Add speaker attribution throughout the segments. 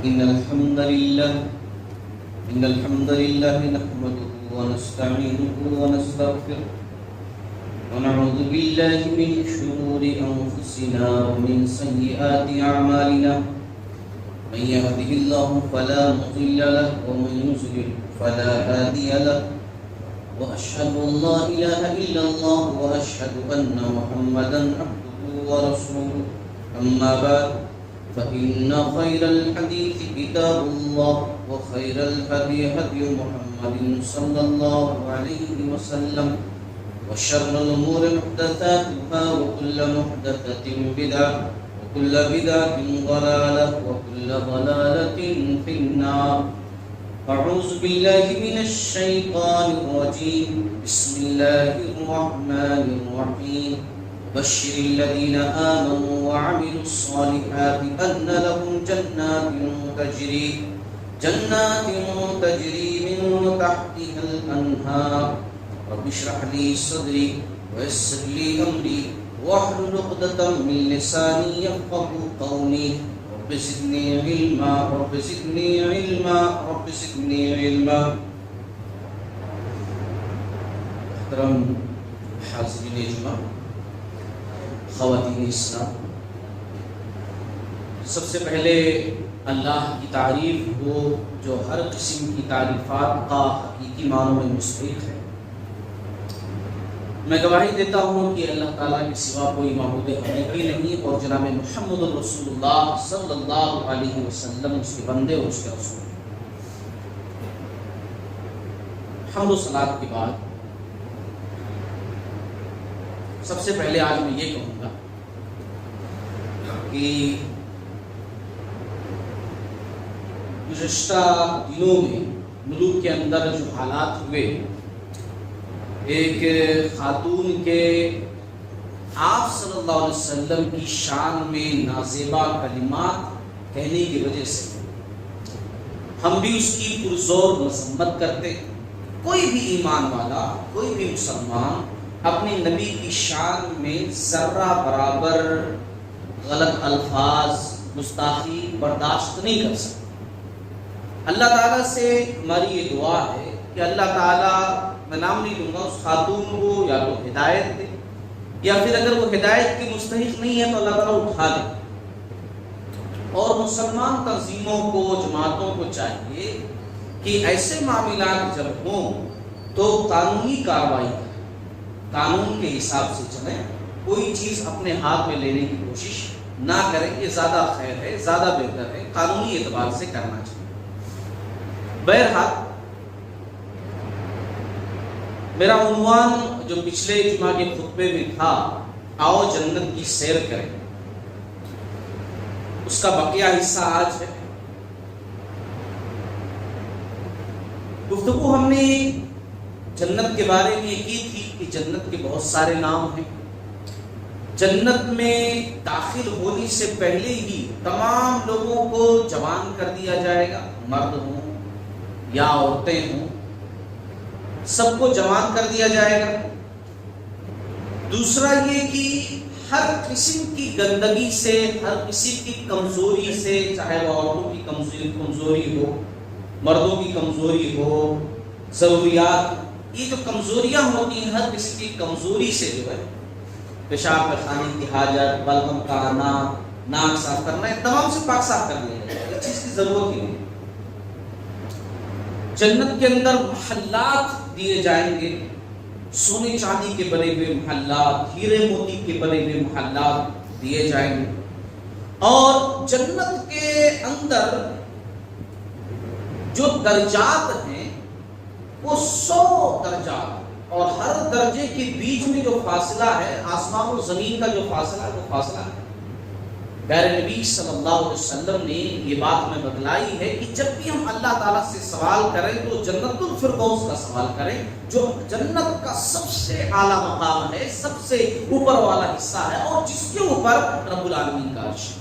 Speaker 1: إن الحمد لله نحمده ونستعينه ونستغفره ونعوذ بالله من شرور أنفسنا ومن سيئات أعمالنا من يهده الله فلا مضل له ومن يضلل فلا هادي له وأشهد أن لا إله إلا الله وأشهد أن محمدا عبده ورسوله أما بعد فإن خير الحديث كتاب الله وخير الهدي هدي محمد صلى الله عليه وسلم وشر الأمور محدثاتها وكل محدثة بدعة وكل بدعة ضلالة وكل ضلالة في النار. أعوذ بالله من الشيطان الرجيم. بسم الله الرحمن الرحيم. بشر الذين آمنوا وعملوا الصالحات أن لهم جنات تجري من تحتها الأنهار. رب اشرح لي صدري ويسر لي أمري واحلل عقدة من لساني يفقهوا قولي. رب زدني علما رب زدني علما رب زدني علما. محترم حاضرین اجماع، خواتین اسلام، سب سے پہلے اللہ کی تعریف ہو جو ہر قسم کی تعریفات کا حقیقی معنوں میں مستحق ہے. میں گواہی دیتا ہوں کہ اللہ تعالیٰ کے سوا کوئی معبود حقیقی نہیں اور جناب محمد رسول اللہ صلی اللہ علیہ وسلم اس کے بندے اور اس کے رسول ہیں. حمد و صلاۃ کے بعد سب سے پہلے آج میں یہ کہوں گا کہ گزشتہ دنوں میں ملک کے اندر جو حالات ہوئے، ایک خاتون کے آپ صلی اللہ علیہ وسلم کی شان میں نازیبا کلمات کہنے کی وجہ سے ہم بھی اس کی پرزور مذمت کرتے. کوئی بھی ایمان والا، کوئی بھی مسلمان اپنے نبی کی شان میں ذرہ برابر غلط الفاظ، گستاخی برداشت نہیں کر سکتا. اللہ تعالیٰ سے ہماری یہ دعا ہے کہ اللہ تعالیٰ، میں نام نہیں لوں گا، اس خاتون کو یا تو ہدایت دے، یا پھر اگر وہ ہدایت کی مستحق نہیں ہے تو اللہ تعالیٰ اٹھا دے. اور مسلمان تنظیموں کو، جماعتوں کو چاہیے کہ ایسے معاملات جب ہوں تو قانونی کارروائی کریں، قانون کے حساب سے چلیں. کوئی چیز اپنے ہاتھ میں لینے کی کوشش نہ کریں، یہ زیادہ خیر ہے، زیادہ بہتر ہے، قانونی اعتبار سے کرنا چاہیے. بہرحال میرا عنوان جو پچھلے جمعہ کے خطبے میں تھا، آؤ جنت کی سیر کریں، اس کا بقیہ حصہ آج ہے. گفتگو ہم نے جنت کے بارے میں کی تھی کہ جنت کے بہت سارے نام ہیں. جنت میں داخل ہونے سے پہلے ہی تمام لوگوں کو جوان کر دیا جائے گا، مرد ہوں یا عورتیں ہوں، سب کو جوان کر دیا جائے گا. دوسرا یہ کہ ہر قسم کی گندگی سے، ہر قسم کی کمزوری سے، چاہے وہ عورتوں کی کمزوری ہو، مردوں کی کمزوری ہو، ضروریات، یہ جو کمزوریاں ہوتی ہیں ہر کسی کی کمزوری سے جو ہے، پیشاب پخانے کی حاجت، بلغم کا آنا، ناک صاف کرنا، یہ تمام سے پاک صاف کر لیا جائے. اس چیز کی ضرورت ہی نہیں. جنت کے اندر محلات دیے جائیں گے، سونے چاندی کے بنے ہوئے محلات، ہیرے موتی کے بنے ہوئے محلات دیے جائیں گے. اور جنت کے اندر جو درجات ہیں وہ 100 درجات، اور ہر درجے کے بیچ میں جو فاصلہ ہے، آسمان و زمین کا جو فاصلہ ہے، وہ فاصلہ ہے. پیارے نبی صلی اللہ علیہ وسلم نے یہ بات ہمیں بتلائی ہے کہ جب بھی ہم اللہ تعالیٰ سے سوال کریں تو جنت الفردوس کا سوال کریں، جو جنت کا سب سے اعلیٰ مقام ہے، سب سے اوپر والا حصہ ہے، اور جس کے اوپر رب العالمین کا عرش ہے.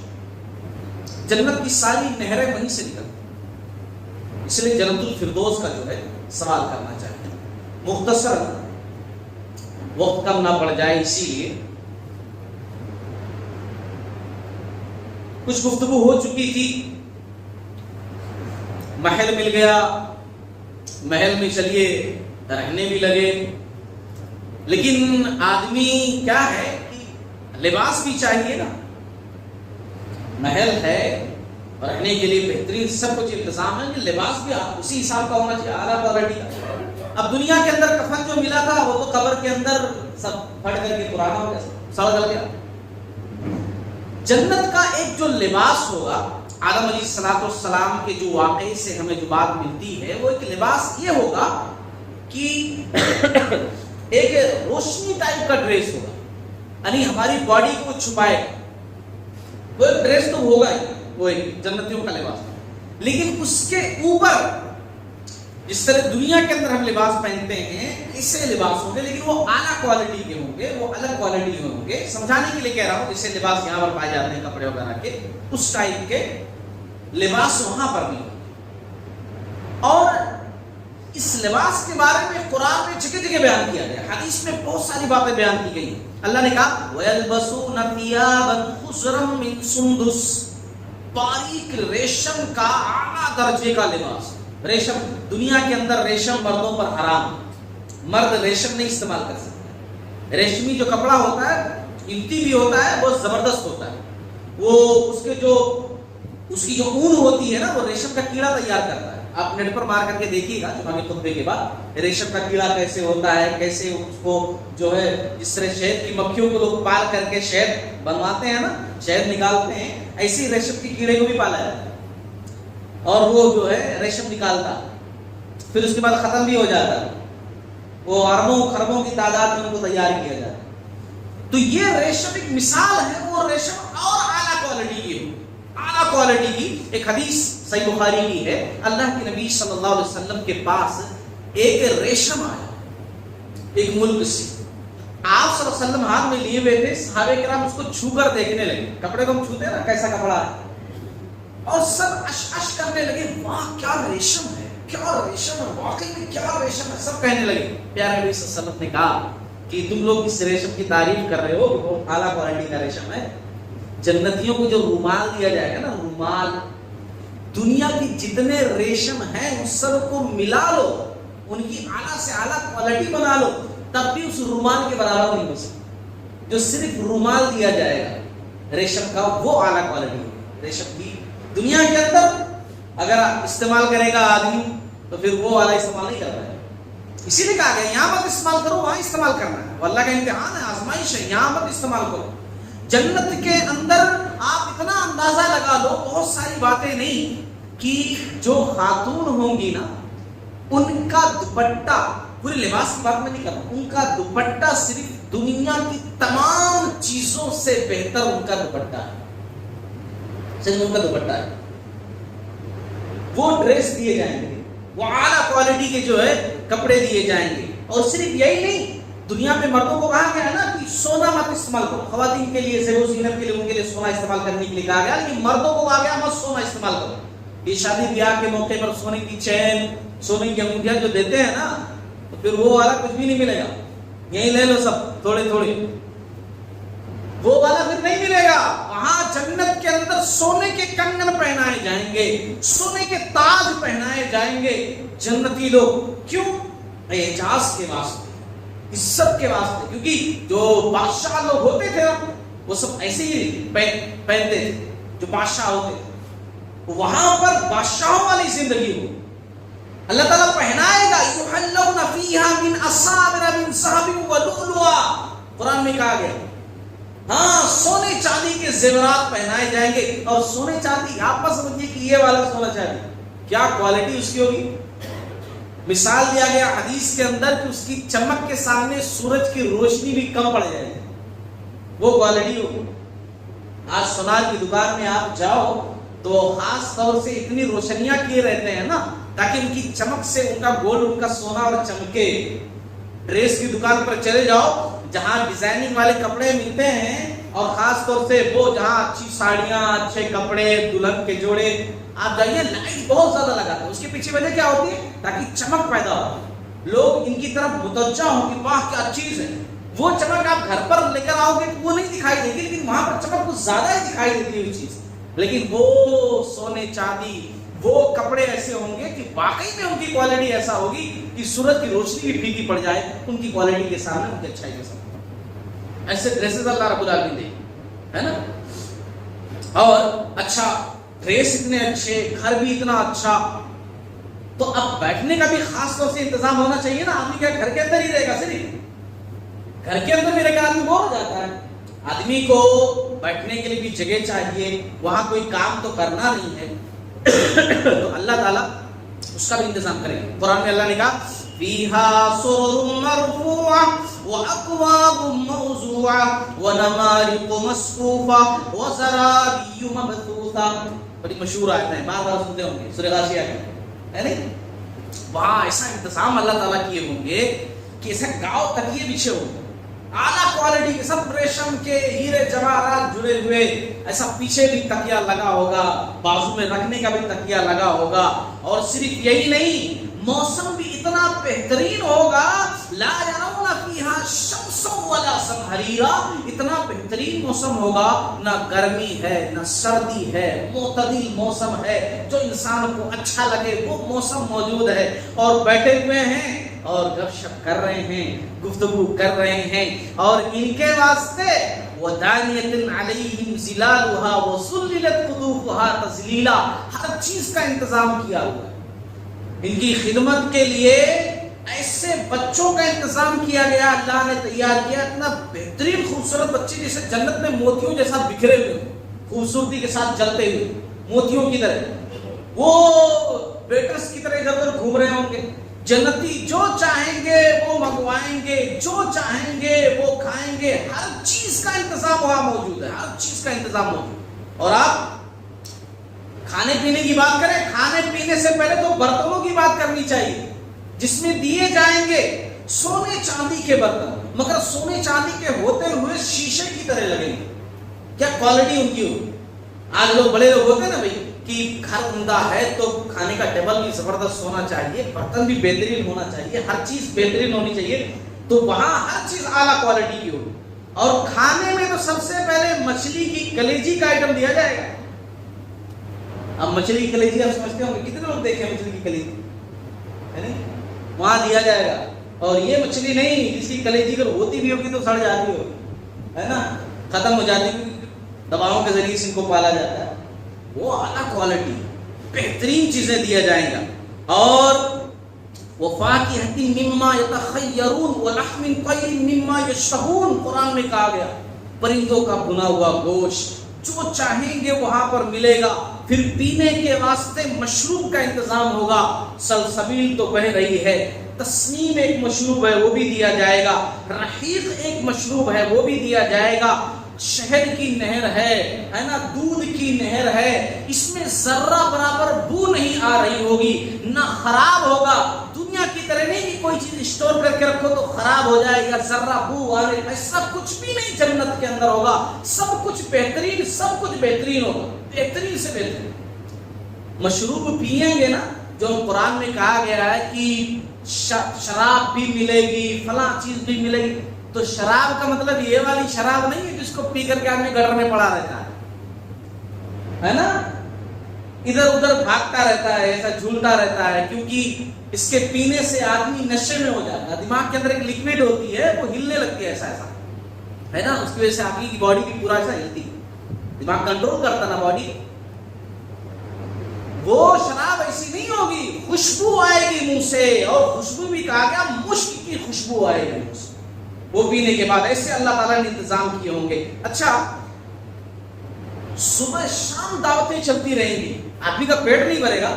Speaker 1: جنت کی ساری نہریں وہیں سے نکلتی، اس لیے جنت الفردوس کا جو ہے سوال کرنا چاہیے. مختصر وقت کم نہ پڑ جائے اسی لیے کچھ گفتگو ہو چکی تھی محل مل گیا, محل میں چلیے رہنے بھی لگے, لیکن آدمی کیا ہے کہ لباس بھی چاہیے نا. محل ہے رہنے کے لیے بہترین سب کچھ انتظام ہے, لباس بھی اسی حساب کا ہونا چاہیے, اعلیٰ کوالٹی کا. اب دنیا کے اندر کفن جو ملا تھا وہ تو قبر کے اندر سب پھٹ کر کے پرانا ہو گیا, سڑ گل گیا. جنت کا ایک جو لباس ہوگا, آدم علیہ الصلوۃ والسلام کے جو واقعے سے ہمیں جو بات ملتی ہے, وہ ایک لباس یہ ہوگا کہ ایک روشنی ٹائپ کا ڈریس ہوگا, یعنی ہماری باڈی کو چھپائے گا. وہ ایک ڈریس تو ہوگا ہی, وہ ایک جنتیوں کا لباس, لیکن اس کے اوپر جس طرح دنیا کے اندر ہم لباس پہنتے ہیں ایسے لباس ہوں گے, لیکن وہ اعلیٰ کوالٹی کے ہوں گے, وہ الگ کوالٹی کے ہوں گے. سمجھانے کے لیے کہہ رہا ہوں, جیسے لباس یہاں پر پائے جاتے ہیں کپڑے وغیرہ کے, اس ٹائپ کے لباس وہاں پر بھی ہوں گے. اور اس لباس کے بارے میں قرآن میں جگہ جگہ بیان کیا گیا, حدیث میں بہت ساری باتیں بیان کی گئی. اللہ نے کہا وَيَلْبَسُونَ ثِيَابًا خُضْرًا مِّن سُندُسٍ, باریک ریشم کا اعلیٰ درجے کا لباس. ریشم, دنیا کے اندر ریشم مردوں پر حرام, مرد ریشم نہیں استعمال کر سکتے. ریشمی جو کپڑا ہوتا ہے قیمتی بھی ہوتا ہے, بہت زبردست ہوتا ہے. وہ اس کی جو اون ہوتی ہے نا, وہ ریشم کا کیڑا تیار کرتا ہے. آپ نیٹ پر مار کر کے دیکھیے گا جمعہ کے خطبے کے بعد, ریشم کا کیڑا کیسے ہوتا ہے, کیسے اس کو جو ہے جس طرح شہد کی مکھیوں کو لوگ پال کر کے شہد بنواتے ہیں نا, شہد نکالتے ہیں, ایسے ہی ریشم کے کیڑے کو بھی پالا جاتا ہے, اور وہ جو ہے ریشم نکالتا, پھر اس کے بعد ختم بھی ہو جاتا, وہ اربوں خربوں کی تعداد میں ان کو تیار کیا جاتا. تو یہ ریشم ایک مثال ہے, وہ ریشم اور اعلیٰ کوالٹی کی, اعلیٰ کوالٹی کی. ایک حدیث صحیح بخاری کی ہے, اللہ کے نبی صلی اللہ علیہ وسلم کے پاس ایک ریشم آیا ایک ملک سے. آپ صلی اللہ علیہ وسلم ہاتھ میں لیے ہوئے تھے, صحابہ کرام اس کو چھو کر دیکھنے لگے. کپڑے کو ہم چھوتے ہیں نا, کیسا کپڑا ہے, اور سب اش کرنے لگے, واہ کیا ریشم ہے, کیا ریشم ہے, واقعی میں کیا ریشم ہے, سب کہنے لگے. پیارے نبی صلی اللہ علیہ وسلم نے کہا کہ تم لوگ اس ریشم کی تعریف کر رہے ہو کہ بہت اعلیٰ کوالٹی کا ریشم ہے. جنتیوں کو جو رومال دیا جائے گا نا, رومال, دنیا کی جتنے ریشم ہیں اس سب کو ملا لو, ان کی اعلیٰ سے اعلیٰ کوالٹی بنا لو, تب بھی اس رومال کے برابر نہیں ہو سکتا. جو صرف رومال دیا جائے گا ریشم کا, وہ اعلیٰ کوالٹی ہے. ریشم کی دنیا کے اندر اگر استعمال کرے گا آدمی تو پھر وہ والا استعمال نہیں کر رہا ہے. اسی لیے کہا گیا یہاں مت استعمال کرو, وہاں استعمال کرنا ہے. وہ اللہ کا امتحان ہے, آزمائش ہے, یہاں مت استعمال کرو. جنت کے اندر آپ اتنا اندازہ لگا لو, بہت ساری باتیں نہیں, کہ جو خاتون ہوں گی نا, ان کا دوپٹہ, پورے لباس کی بات میں نہیں کر رہا, ان کا دوپٹہ صرف دنیا کی تمام چیزوں سے بہتر ان کا دوپٹہ ہے. صرف ان کا دوپٹہ ہے. وہ ڈریس دیے جائیں گے, وہ اعلیٰ کوالٹی کے جو ہے کپڑے دیے جائیں گے. اور صرف یہی نہیں, دنیا میں مردوں کو کہا گیا ہے نا کہ سونا مت استعمال کرو, خواتین کے لیے زیب و زینت کے لیے ان کے لیے سونا استعمال کرنے کے لیے کہا گیا, لیکن مردوں کو کہا گیا مت سونا استعمال کرو. یہ شادی بیاہ کے موقع پر سونے کی چین, سونے کی انگوٹھیاں جو دیتے ہیں نا, تو پھر وہ والا کچھ بھی نہیں ملے گا. یہی لے لو سب تھوڑے تھوڑے, وہ والا پھر نہیں ملے گا. وہاں جنت کے اندر سونے کے کنگن پہنائے جائیں گے, سونے کے تاج پہنائے جائیں گے جنتی لوگ. کیوں؟ اعجاز کے واسطے, عزت کے واسطے. کیونکہ جو بادشاہ لوگ ہوتے تھے وہ سب ایسے ہی پہنتے تھے, جو بادشاہ ہوتے تھے. وہاں پر بادشاہوں والی زندگی ہو, اللہ تعالیٰ پہنائے گا. یحلون فیہا من اساور من ذہب ولؤلؤا, قرآن میں کہا گیا. ہاں, سونے چاندی کے زیورات پہنائے جائیں گے. اور سونے چاندی آپ مت سمجھیے کہ یہ والا سونا چاندی, کیا کوالٹی اس کی ہوگی. مثال دیا گیا حدیث کے اندر کہ اس کی چمک کے سامنے سورج کی روشنی بھی کم پڑ جائے گی, وہ کوالٹی ہوگی. آج سونار کی دکان میں آپ جاؤ تو خاص طور سے اتنی روشنیاں کیے رہتے ہیں نا, تاکہ ان کی چمک سے ان کا گولڈ, ان کا سونا اور چمکے. ڈریس کی دکان پر چلے جاؤ جہاں ڈیزائننگ والے کپڑے ملتے ہیں, اور خاص طور سے وہ جہاں اچھی ساڑیاں, اچھے کپڑے, دلہن کے جوڑے, آپ جائیے, لائٹ بہت زیادہ لگاتے ہیں. اس کے پیچھے وجہ کیا ہوتی ہے؟ تاکہ چمک پیدا ہو, لوگ ان کی طرف متوجہ ہوں کہ واہ کیا چیز ہے. وہ چمک آپ گھر پر لے کر آؤ گے تو وہ نہیں دکھائی دے گی, لیکن وہاں پر چمک کچھ زیادہ ہی دکھائی دیتی ہے وہ چیز. لیکن وہ سونے چاندی وہ کپڑے ایسے ہوں گے کہ واقعی میں ان کی کوالٹی ایسا ہوگی کہ سورج کی روشنی بھی پھیکی پڑ جائے ان کی کوالٹی کے سامنے، ان کی اچھائی کے سامنے. ایسے ڈریسز اللہ رب العالمین دے، ہے نا. اور اچھا ڈریس اتنے اچھے، گھر بھی اتنا اچھا، تو اب بیٹھنے کا بھی خاص طور سے انتظام ہونا چاہیے نا. آدمی کیا گھر کے اندر ہی رہے گا؟ صرف گھر کے اندر بھی رہے گا آدمی بور ہو جاتا ہے. آدمی کو بیٹھنے کے لیے بھی جگہ چاہیے، وہاں کوئی کام تو کرنا نہیں ہے تو اللہ تعالیٰ اس کا بھی انتظام کرے گا. قرآن میں اللہ نے کہا فِيهَا سُرُرٌ مَرْفُوعَةٌ وَأَكْوَابٌ مَوْضُوعَةٌ وَنَمَارِقُ مَصْفُوفَةٌ وَزَرَابِيُّ مَبْثُوثَةٌ. بڑی مشہور آیت ہے، بار بار سنتے ہوں گے، سورہ غاشیہ ہے نہیں. وہاں ایسا انتظام اللہ تعالیٰ کیے ہوں گے کہ ایسا گاؤں تکیے بچھے ہوں گے اعلیٰ کوالٹی کے، سب ریشم کے ہیرے جواہرات جڑے ہوئے. ایسا پیچھے بھی تکیہ لگا ہوگا، بازو میں رکھنے کا بھی تکیہ لگا ہوگا. اور صرف یہی نہیں، موسم بھی اتنا بہترین ہوگا، لا يرون فيها شمسا ولا زمهريرا. اتنا بہترین موسم ہوگا، نہ گرمی ہے نہ سردی ہے، معتدل موسم ہے جو انسان کو اچھا لگے، وہ موسم موجود ہے. اور بیٹھے ہوئے ہیں اور گپ شپ کر رہے ہیں، گفتگو کر رہے ہیں. اور ان کے واسطے وَدَانِيَةٍ عَلَيْهِمْ ظِلَالُهَا وَظُلِّلَتْ قُطُوفُهَا تَظْلِيلًا. ہر چیز کا انتظام کیا ہوا ہے. ان کی خدمت کے لیے ایسے بچوں کا انتظام کیا گیا، اللہ نے تیار کیا. اتنا بہترین خوبصورت بچے جیسے جنت میں موتیوں جیسا بکھرے ہوئے، خوبصورتی کے ساتھ جلتے ہوئے موتیوں کی طرح، وہ بیٹرس کی طرح ادھر ادھر گھوم رہے ہوں گے. جنتی جو چاہیں گے وہ منگوائیں گے، جو چاہیں گے وہ کھائیں گے. ہر چیز کا انتظام وہاں موجود ہے، ہر چیز کا انتظام موجود. اور آپ کھانے پینے کی بات کریں، کھانے پینے سے پہلے تو برتنوں کی بات کرنی چاہیے جس میں دیے جائیں گے. سونے چاندی کے برتن، مگر سونے چاندی کے ہوتے ہوئے شیشے کی طرح لگیں گے. کیا کوالٹی ان کی ہوگی. آج لوگ بڑے لوگ ہوتے ہیں نا بھائی کہ گھر عمدہ ہے تو کھانے کا ٹیبل بھی زبردست ہونا چاہیے، برتن بھی بہترین ہونا چاہیے، ہر چیز بہترین ہونی چاہیے. تو وہاں ہر چیز اعلیٰ کوالٹی کی ہوگی. اور کھانے میں تو سب سے پہلے مچھلی کی کلیجی کا آئٹم دیا جائے گا. اب مچھلی کی کلیجی آپ سمجھتے ہوں گے، کتنے لوگ دیکھیں مچھلی کی کلیجی ہے نہیں، وہاں دیا جائے گا. اور یہ مچھلی نہیں جس کی کلیجی اگر ہوتی بھی ہوگی تو سڑ جاتی ہوگی، ہے نا، ختم ہو جاتی ہوگی، دواؤں کے ذریعے سے ان کو پالا جاتا ہے. وہ اعلیٰ کوالٹی بہترین چیزیں دیا جائیں گا. اور وَفَاكِهَةٍ مِّمَّا يَتَخَيَّرُونَ وَلَحْمٍ طَيْرٍ مِّمَّا يَشْتَهُونَ. قرآن میں کہا گیا پرندوں کا بھنا ہوا گوشت جو چاہیں گے وہاں پر ملے گا. پھر پینے کے واسطے مشروب کا انتظام ہوگا. سلسبیل تو بہ رہی ہے، تسنیم ایک مشروب ہے وہ بھی دیا جائے گا، رحیق ایک مشروب ہے وہ بھی دیا جائے گا، شہد کی نہر ہے نا، دودھ کی نہر ہے. اس میں ذرہ برابر بو نہیں آ رہی ہوگی، نہ خراب ہوگا. دنیا کی طرح نہیں کہ کوئی چیز اسٹور کر کے رکھو تو خراب ہو جائے گا، ذرہ بو آ رہی، ایسا کچھ بھی نہیں جنت کے اندر ہوگا. سب کچھ بہترین، سب کچھ بہترین ہوگا، بہترین سے بہترین. مشروب پیئیں گے نا، جو قرآن میں کہا گیا ہے کہ شراب بھی ملے گی، فلاں چیز بھی ملے گی. تو شراب کا مطلب یہ والی شراب نہیں ہے جس کو پی کر کے آدمی گٹر میں پڑا رہتا ہے نا، ادھر ادھر بھاگتا رہتا ہے، ایسا جھولتا رہتا ہے. کیونکہ اس کے پینے سے آدمی نشے میں ہو جاتا ہے. دماغ کے اندر ایک لکوڈ ہوتی ہے وہ ہلنے لگتی ہے، ایسا ایسا ہے نا، اس کی وجہ سے آدمی کی باڈی بھی پورا ایسا ہلتی ہے، دماغ کنٹرول کرتا نا باڈی. وہ شراب ایسی نہیں ہوگی، خوشبو آئے گی منہ سے، اور خوشبو بھی کہا گیا مشک کی خوشبو آئے گی منہ سے وہ پینے کے بعد. ایسے اللہ تعالیٰ نے انتظام کیے ہوں گے. اچھا صبح شام دعوتیں چلتی رہیں گی، آدمی کا پیٹ نہیں بھرے گا.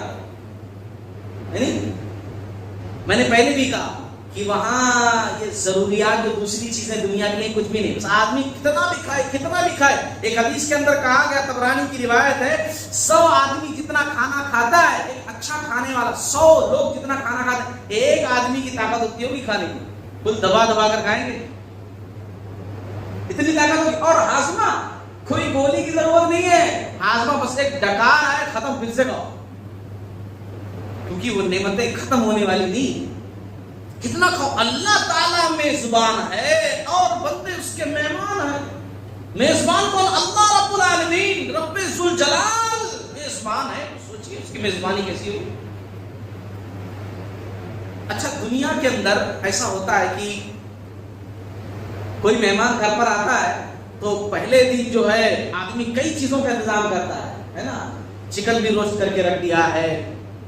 Speaker 1: میں نے پہلے بھی کہا کہ وہاں یہ ضروریات جو دوسری چیزیں دنیا کے لیے کچھ بھی نہیں، بس آدمی کتنا بھی کھائے کتنا بھی کھائے. ایک حدیث کے اندر کہا گیا، طبرانی کی روایت ہے، 100 آدمی جتنا کھانا کھاتا ہے، ایک اچھا کھانے والا 100 لوگ جتنا کھانا کھاتے ہیں، ایک آدمی کی طاقت ہوتی ہوگی کھانے کی، کچھ دبا دبا کر کھائیں گے، اتنی طاقت ہوگی. اور ہاضمہ کوئی گولی کی ضرورت نہیں ہے، ہاضمہ بس ایک ڈکار آئے ختم، پھر سے کھاؤ، کیونکہ وہ نعمتیں ختم ہونے والی نہیں. کتنا کھاؤ. اللہ تعالیٰ میں زبان ہے اور بندے اس کے مہمان ہیں. میزبان کون؟ اللہ رب العالمین، رب ذوالجلال میزبان ہے. سوچیے اس کی میزبانی کیسی ہوگی؟ اچھا دنیا کے اندر ایسا ہوتا ہے کہ کوئی مہمان گھر پر آتا ہے تو پہلے دن جو ہے آدمی کئی چیزوں کا انتظام کرتا ہے نا، چکن بھی روسٹ کر کے رکھ دیا ہے،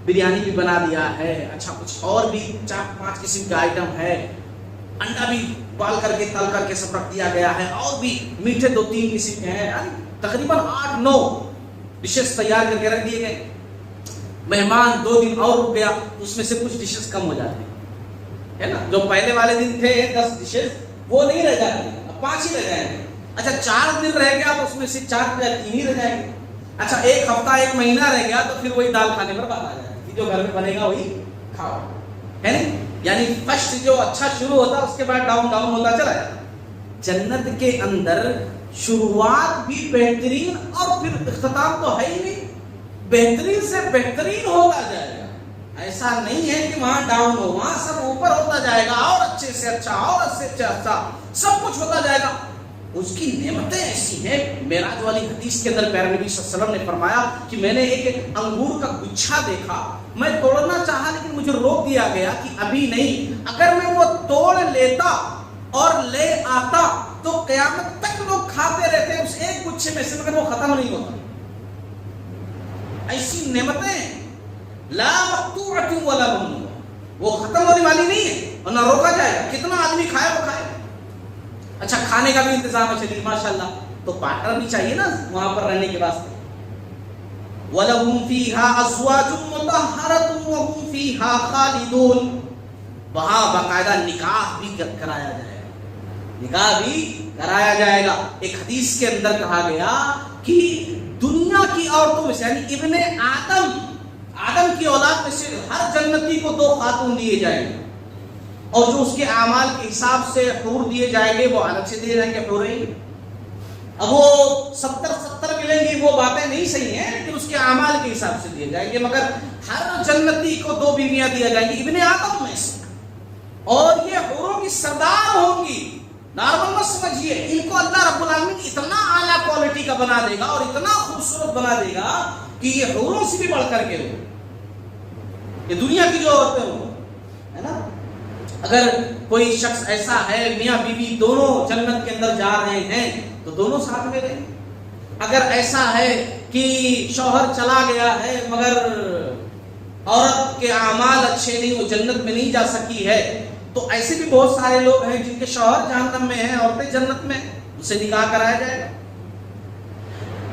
Speaker 1: بریانی بھی بنا دیا ہے، اچھا کچھ اور بھی 4-5 قسم کا آئٹم ہے، انڈا بھی بال کر کے تل کر کے سب رکھ دیا گیا ہے، اور بھی میٹھے 2-3 قسم کے ہیں، تقریباً 8-9 ڈشز تیار کر کے رکھ دیے گئے. مہمان 2 دن اور رک گیا تو اس میں سے کچھ ڈشز کم ہو جاتے ہیں نا. جو پہلے والے دن تھے 10 ڈشز وہ نہیں رہ جاتے، اب 5 ہی رہ جائیں گے. اچھا 4 دن رہ گیا تو اس میں سے 4 یا 3 ہی رہ جائیں گے. اچھا 1 ہفتہ 1 مہینہ رہ گیا تو پھر وہی دال کھانے پر بات آ جائے گی، جو گھر میں بنے گا وہی کھاؤ، ہے نا. یعنی فرسٹ جو اچھا شروع ہوتا ہے اس کے بعد ڈاؤن ہوتا چلا جاتا. جنت کے اندر شروعات بھی بہترین اور پھر اختتام تو ہے ہی نہیں، بہترین سے بہترین ہوتا جائے گا. ایسا نہیں ہے کہ وہاں ڈاؤن ہو، وہاں سب اوپر ہوتا جائے گا، اور اچھے سے اچھا اور اچھے سے اچھا سب کچھ ہوتا جائے گا. اس کی نعمتیں ایسی ہیں. معراج والی حدیث کے اندر پیارے نبی صلی اللہ علیہ وسلم نے فرمایا کہ میں نے ایک انگور کا گچھا دیکھا، میں توڑنا چاہا لیکن مجھے روک دیا گیا کہ ابھی نہیں. اگر میں وہ توڑ لیتا اور لے آتا تو قیامت تک لوگ کھاتے رہتے اس ایک گچھے میں سے، مگر وہ ختم نہیں ہوتا. ایسی نعمتیں لا مقطوعۃ ولا ممنوع، وہ ختم ہونے والی نہیں ہے اور نہ روکا جائے گا. کتنا آدمی کھائے وہ کھائے. اچھا کھانے کا بھی انتظام ہے، چلیے ماشاءاللہ، تو پارٹنر بھی چاہیے نا وہاں پر رہنے کے واسطے. وَلَهُمْ فِيهَا أَزْوَاجٌ مُطَهَّرَةٌ وَهُمْ فِيهَا خَالِدُونَ. وہاں باقاعدہ نکاح بھی کرایا جائے گا، نکاح بھی کرایا جائے گا. ایک حدیث کے اندر کہا گیا کہ دنیا کی عورتوں میں سے، یعنی ابن آدم کی اولاد میں سے ہر جنتی کو 2 خاتون دیے جائیں گے، اور جو اس کے اعمال کے حساب سے حور دیے جائیں گے وہ الگ سے دیے جائیں گے حوریں. اب وہ 70 ملیں گی وہ باتیں نہیں صحیح ہیں، لیکن اس کے اعمال کے حساب سے دیے جائیں گے. مگر ہر جنتی کو 2 بیویاں دیا جائیں گی ابن آدم میں سے، اور یہ حوروں کی سردار ہوں گی. نارمل مت سمجھیے، ان کو اللہ رب العالمین اتنا اعلیٰ کوالٹی کا بنا دے گا اور اتنا خوبصورت بنا دے گا کہ یہ حوروں سے بھی بڑھ کر کے ہو، یہ دنیا کی جو عورتیں ہوں، ہے نا. اگر کوئی شخص ایسا ہے میاں بیوی دونوں جنت کے اندر جا رہے ہیں تو دونوں ساتھ میں رہیں. اگر ایسا ہے کہ شوہر چلا گیا ہے مگر عورت کے اعمال اچھے نہیں، وہ جنت میں نہیں جا سکی ہے، تو ایسے بھی بہت سارے لوگ ہیں جن کے شوہر جہنم میں ہیں، عورتیں جنت میں، ان سے نکاح کرایا جائے گا.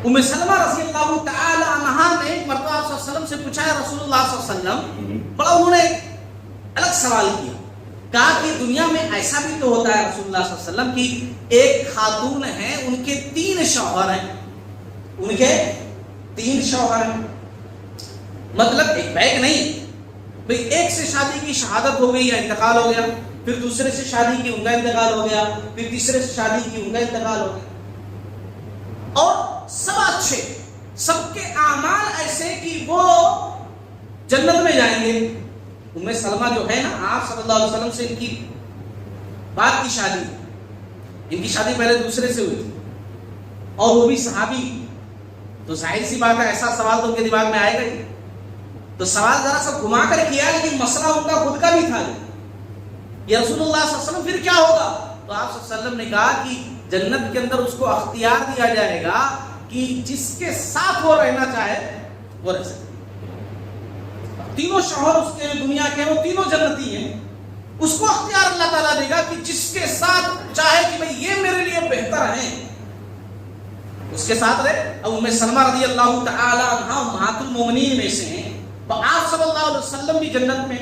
Speaker 1: ام سلمہ رضی اللہ تعالی عنہا نے ایک مرتبہ صلی اللہ علیہ وسلم سے پوچھا ہے، رسول اللہ صلی اللہ علیہ وسلم، بڑا انہوں نے الگ سوال کیا، کہا کہ دنیا میں ایسا بھی تو ہوتا ہے رسول اللہ صلی اللہ علیہ وسلم کی ایک خاتون ہے، ان کے 3 شوہر ہیں، ان کے 3 شوہر ہیں، مطلب ایک بیگ نہیں بھئی، ایک سے شادی کی شہادت ہو گئی یا انتقال ہو گیا، پھر دوسرے سے شادی کی ان کا انتقال ہو گیا، پھر تیسرے سے شادی کی ان کا انتقال ہو گیا، اور سب اچھے، سب کے اعمال ایسے کہ وہ جنت میں جائیں گے. ام سلمہ جو ہے نا، آپ صلی اللہ علیہ وسلم سے ان کی بعد کی شادی، ان کی شادی پہلے دوسرے سے ہوئی تھی اور وہ بھی صحابی، تو ظاہر سی بات ہے ایسا سوال تو ان کے دماغ میں آئے گا ہی. تو سوال ذرا سا گھما کر کیا، لیکن مسئلہ ان کا خود کا بھی تھا. یہ رسول اللہ صلی اللہ علیہ وسلم پھر کیا ہوگا؟ تو آپ صلی اللہ علیہ وسلم نے کہا کہ جنت کے اندر اس کو اختیار دیا جائے گا کہ جس کے ساتھ وہ رہنا چاہے وہ رہ سکے. 3 شوہر اس کے دنیا کے، وہ 3 جنتی ہیں، اس کو اختیار اللہ تعالیٰ دے گا کہ جس کے ساتھ چاہے کہ بھئی یہ میرے لیے بہتر ہیں اس کے ساتھ رہے. اب ام سلمہ رضی اللہ تعالی عنہا امہات المومنین میں سے ہیں، آپ صلی اللہ علیہ وسلم بھی جنت میں،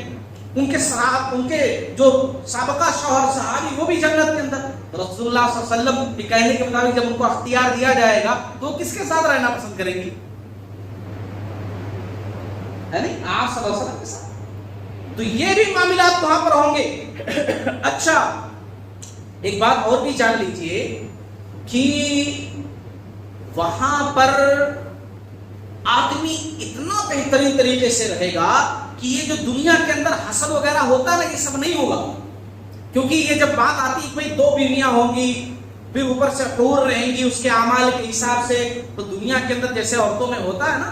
Speaker 1: ان کے جو سابقہ شوہر صحابی وہ بھی جنت کے اندر. رسول اللہ صلی اللہ علیہ وسلم کے کہنے کے مطابق جب ان کو اختیار دیا جائے گا تو کس کے ساتھ رہنا پسند کریں گے؟ ہے نہیں، آپ صلی اللہ علیہ وسلم کے ساتھ. تو یہ بھی معاملات وہاں پر ہوں گے. اچھا ایک بات اور بھی جان لیجئے کہ وہاں پر آدمی اتنا بہترین طریقے سے رہے گا کہ یہ جو دنیا کے اندر حسد وغیرہ ہوتا ہے نا، یہ سب نہیں ہوگا. کیونکہ یہ جب بات آتی ہے کہ 2 بیویاں ہوں گی، پھر اوپر سے حور رہیں گی اس کے اعمال کے حساب سے، تو دنیا کے اندر جیسے عورتوں میں ہوتا ہے نا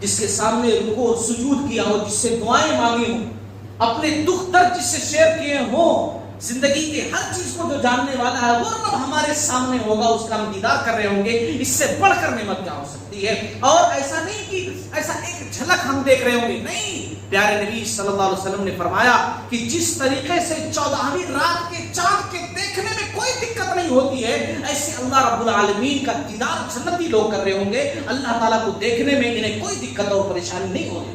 Speaker 1: جس کے سامنے رکوع اور سجود کیا ہو، جس سے دعائیں مانگی ہوں، اپنے دکھ درد جس سے شیئر کیے ہوں، زندگی کے ہر چیز کو جو جاننے والا ہے وہ رب ہمارے سامنے ہوگا، اس کا ہم دیدار کر رہے ہوں گے، اس سے بڑھ کر نعمت کیا ہو سکتی ہے؟ اور ایسا نہیں کہ ایسا ایک جھلک ہم دیکھ رہے ہوں گے، نہیں، پیارے نبی صلی اللہ علیہ وسلم نے فرمایا کہ جس طریقے سے 14ویں رات کے چاند کے دیکھنے میں کوئی دقت نہیں ہوتی ہے، ایسے اللہ رب العالمین کا دیدار جنتی لوگ کر رہے ہوں گے، اللہ تعالیٰ کو دیکھنے میں انہیں کوئی دقت اور پریشانی نہیں ہوگی،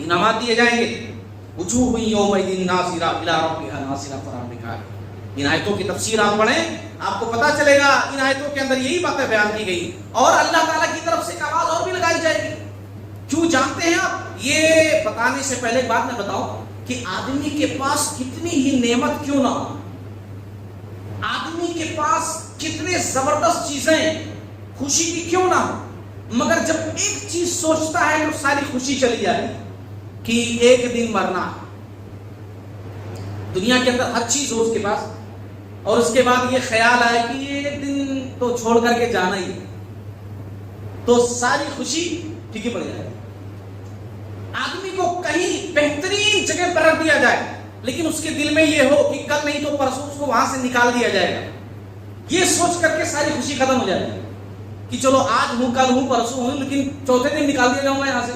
Speaker 1: انعامات دیے جائیں گے۔ وجوہ یومئذ ناظرہ الی ربہا ناظرہ، قرآن لکھا ہے۔ ان آیتوں کی تفسیر آپ پڑھیں، آپ کو پتا چلے گا ان آیتوں کے اندر یہی باتیں بیان کی گئی، اور اللہ تعالیٰ کی طرف سے ایک آواز اور بھی لگائی جائے گی۔ کیوں جانتے ہیں آپ؟ یہ بتانے سے پہلے ایک بات میں بتاؤں کہ آدمی کے پاس کتنی ہی نعمت کیوں نہ ہو، آدمی کے پاس کتنے زبردست چیزیں خوشی کی کیوں نہ ہو، مگر جب ایک چیز سوچتا ہے تو ساری خوشی چلی جاتی کہ ایک دن مرنا ہے۔ دنیا کے اندر ہر چیز ہو اس کے پاس، اور اس کے بعد یہ خیال آئے کہ یہ ایک دن تو چھوڑ کر کے جانا ہی، تو ساری خوشی ٹھیک پڑ جائے۔ آدمی کو کہیں بہترین جگہ پر رکھ دیا جائے، لیکن اس کے دل میں یہ ہو کہ کل نہیں تو پرسوں اس کو وہاں سے نکال دیا جائے گا، یہ سوچ کر کے ساری خوشی ختم ہو جاتی ہے کہ چلو آج ہوں، کل ہوں، پرسوں ہوں، لیکن چوتھے دن نکال دیا جاؤں گا یہاں سے،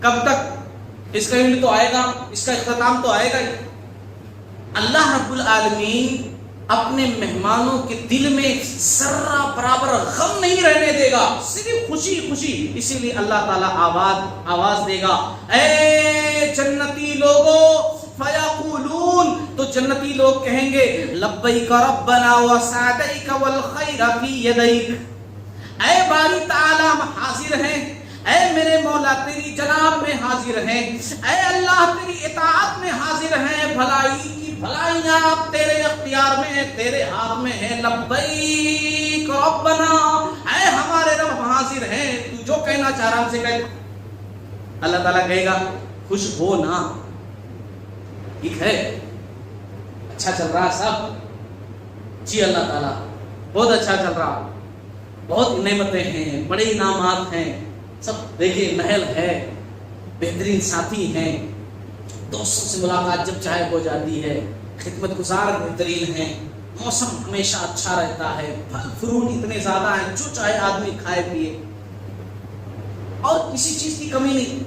Speaker 1: کب تک؟ اس کا ایونڈ تو آئے گا، اس کا اختتام تو آئے گا ہی۔ اللہ رب العالمین اپنے مہمانوں کے دل میں ذرہ برابر غم نہیں رہنے دے گا، صرف خوشی خوشی، اسی لیے اللہ تعالیٰ آواز دے گا، اے جنتی لوگوں، فیقولون، تو جنتی لوگ کہیں گے، لبیک ربنا وسعدیک والخیر فی یدیک، اے باری تعالیٰ ہم حاضر ہیں، اے میرے مولا تیری جناب میں حاضر ہیں، اے اللہ تیری اطاعت میں حاضر ہیں، بھلائی کی بھلائیاں تیرے اختیار میں ہیں، تیرے ہاتھ میں ہیں، لبیک ربنا، اے ہمارے رب حاضر ہیں، تو جو کہنا چاہ رہا ہم سے کہہ۔ اللہ تعالیٰ کہے گا خوش ہو نا، ٹھیک ہے، اچھا چل رہا سب؟ جی اللہ تعالیٰ بہت اچھا چل رہا، بہت نعمتیں ہیں، بڑے انعامات ہیں، سب دیکھیں، محل ہے، بہترین ساتھی ہیں، دوستوں سے ملاقات جب چاہے ہو جاتی ہے، خدمت گزار بہترین ہیں، موسم ہمیشہ اچھا رہتا ہے، پھل فروٹ اتنے زیادہ ہیں، جو چاہے آدمی کھائے پیے، اور کسی چیز کی کمی نہیں۔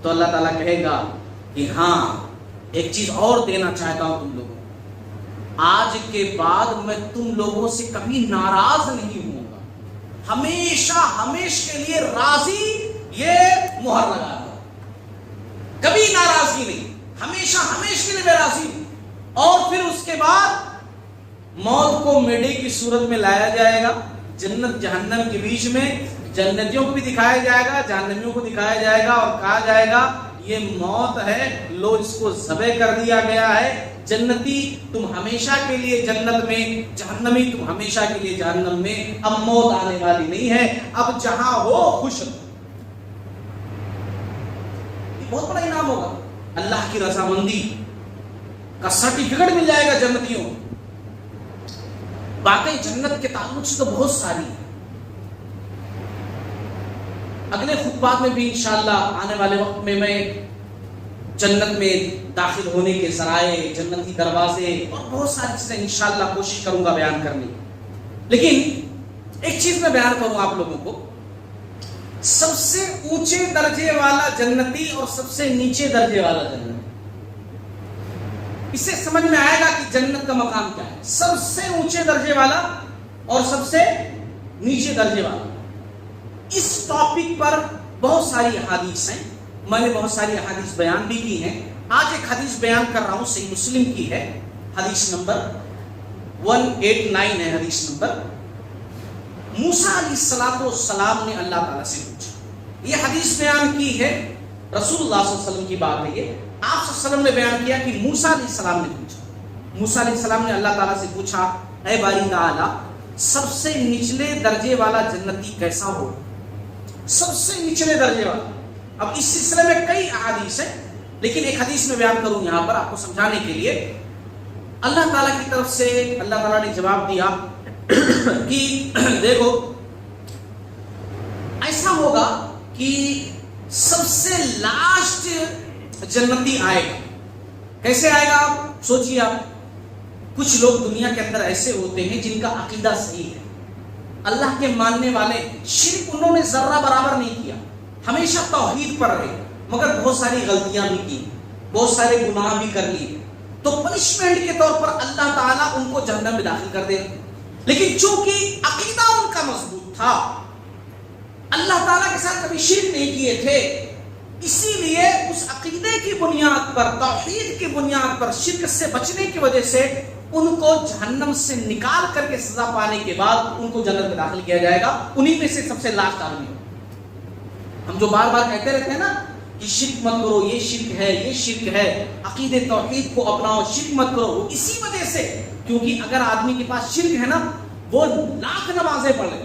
Speaker 1: تو اللہ تعالیٰ کہے گا کہ ہاں ایک چیز اور دینا چاہتا ہوں تم لوگوں کو، آج کے بعد میں تم لوگوں سے کبھی ناراض نہیں ہوں گا، ہمیشہ ہمیشہ کے لیے راضی، یہ مہر لگا دو، کبھی ناراضگی نہیں، ہمیشہ ہمیشہ کے لیے میں راضی ہوں۔ اور پھر اس کے بعد موت کو میڈے کی صورت میں لایا جائے گا، جنت جہنم کے بیچ میں، جنتیوں کو بھی دکھایا جائے گا، جہنمیوں کو دکھایا جائے گا، اور کہا جائے گا یہ موت ہے، لو اس کو ذبح کر دیا گیا ہے، جنتی تم ہمیشہ کے لیے جنت میں، جہنمی تم ہمیشہ کے لیے جہنم میں، اب موت آنے والی نہیں ہے، اب جہاں ہو خوش۔ یہ بہت بڑا انعام ہوگا، اللہ کی رضامندی کا سرٹیفکیٹ مل جائے گا جنتیوں۔ باقی جنت کے تعلق سے تو بہت ساری ہیں، اگلے خطبات میں بھی انشاءاللہ آنے والے وقت میں جنت میں داخل ہونے کے ذرائع، جنتی دروازے اور بہت ساری چیزیں انشاءاللہ کوشش کروں گا بیان کرنے کی۔ لیکن ایک چیز میں بیان کروں آپ لوگوں کو، سب سے اونچے درجے والا جنتی اور سب سے نیچے درجے والا جنتی، اس سے سمجھ میں آئے گا کہ جنت کا مقام کیا ہے۔ سب سے اونچے درجے والا اور سب سے نیچے درجے والا، اس ٹاپک پر بہت ساری احادیث ہیں، میں نے بہت ساری احادیث بیان بھی کی ہیں۔ آج ایک حدیث بیان کر رہا ہوں، صحیح مسلم کی ہے، حدیث نمبر 189 ہے حدیث نمبر۔ موسیٰ علیہ السلام نے اللہ تعالیٰ سے پوچھا، یہ حدیث بیان کی ہے رسول اللہ صلی اللہ علیہ وسلم کی بات ہے، یہ آپ صلی اللہ علیہ وسلم نے بیان کیا کہ موسیٰ علیہ السلام نے پوچھا، موسیٰ علیہ السلام نے اللہ تعالیٰ سے پوچھا، اے باری تعالیٰ سب سے نچلے درجے والا جنتی کیسا ہو؟ سب سے نچلے درجے والا۔ اب اس سلسلے میں کئی احادیث ہیں، لیکن ایک حدیث میں بیان کروں یہاں پر آپ کو سمجھانے کے لیے۔ اللہ تعالیٰ کی طرف سے اللہ تعالیٰ نے جواب دیا کہ دیکھو ایسا ہوگا کہ سب سے لاسٹ جنتی آئے گا. کیسے آئے گا آپ سوچیے. آپ کچھ لوگ دنیا کے اندر ایسے ہوتے ہیں جن کا عقیدہ صحیح ہے, اللہ کے ماننے والے, شرک انہوں نے ذرہ برابر نہیں کیا, ہمیشہ توحید پر رہے, مگر بہت ساری غلطیاں بھی کی, بہت سارے گناہ بھی کر لیے, تو پنشمنٹ کے طور پر اللہ تعالیٰ ان کو جہنم میں داخل کر دے. لیکن چونکہ عقیدہ ان کا مضبوط تھا, اللہ تعالیٰ کے ساتھ کبھی شرک نہیں کیے تھے, اسی لیے اس عقیدے کی بنیاد پر, توحید کی بنیاد پر شرک سے بچنے کی وجہ سے ان کو جہنم سے نکال کر کے سزا پانے کے بعد ان کو جنت میں داخل کیا جائے گا. انہی میں سے سب سے لاسٹ آدمی. ہم جو بار بار کہتے رہتے ہیں نا کہ شرک مت کرو, یہ شرک ہے, یہ شرک ہے, عقیدے توحید کو اپناؤ, شرک مت کرو, اسی وجہ سے. کیونکہ اگر آدمی کے پاس شرک ہے نا, وہ لاکھ نمازیں پڑھ لے,